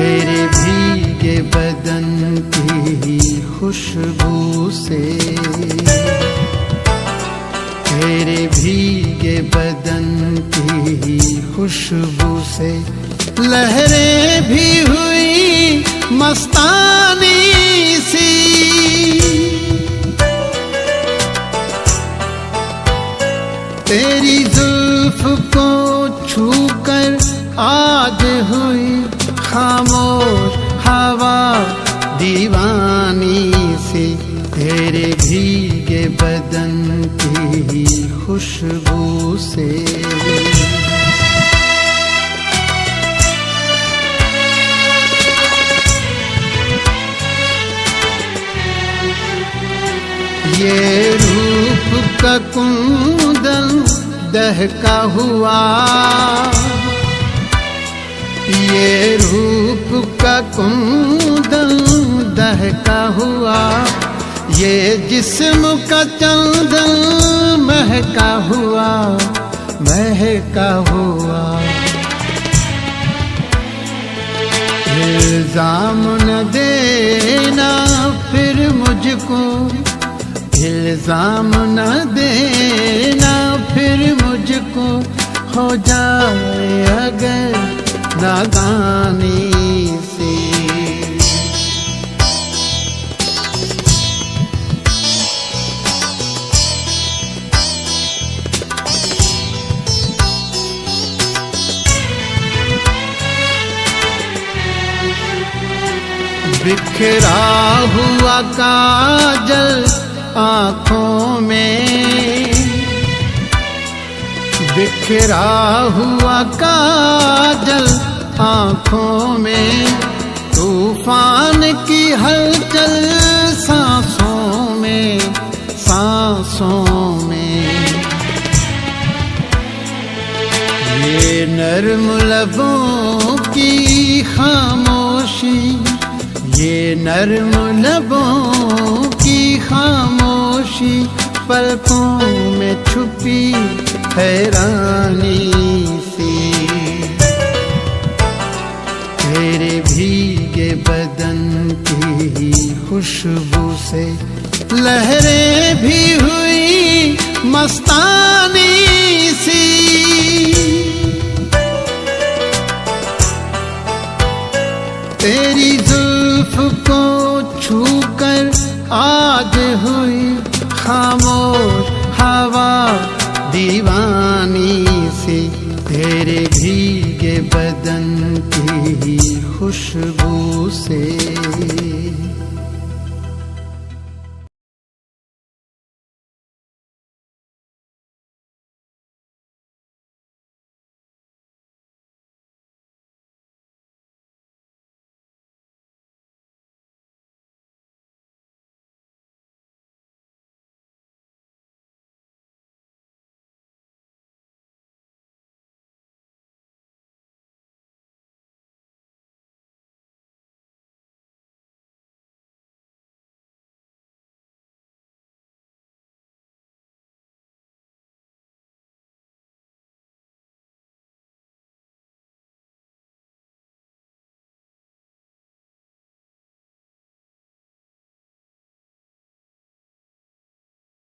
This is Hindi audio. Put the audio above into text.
तेरे भीगे बदन की खुशबू से, तेरे भीगे बदन की खुशबू से लहरें भी हुई मस्तानी सी। तेरी जुल्फ को छूकर आज हुई खामोश हवा दीवानी सी। तेरे भीगे बदन की खुशबू से। ये रूप का कुंदन दहका हुआ, ये रूप का कुंदन दहका हुआ, ये जिस्म का चंदन महका हुआ, महका हुआ। इल्जाम न देना फिर मुझको, इल्जाम न देना फिर मुझको, हो जाए अगर नादानी से। बिखरा हुआ काजल आँखों में, बिखरा हुआ काजल आँखों में, तूफान की हलचल सांसों में, सांसों में। ये नर्म लबों की खामोशी, ये नर्म लबों की खामोशी, पलकों में छुपी हैरानी सी। तेरे भीगे बदन की खुशबू से लहरें भी हुई मस्तानी सी। तेरी जुल्फ को छूकर आज हुई खामोश हवा दीवानी सी। तेरे भीगे बदन की खुशबू से।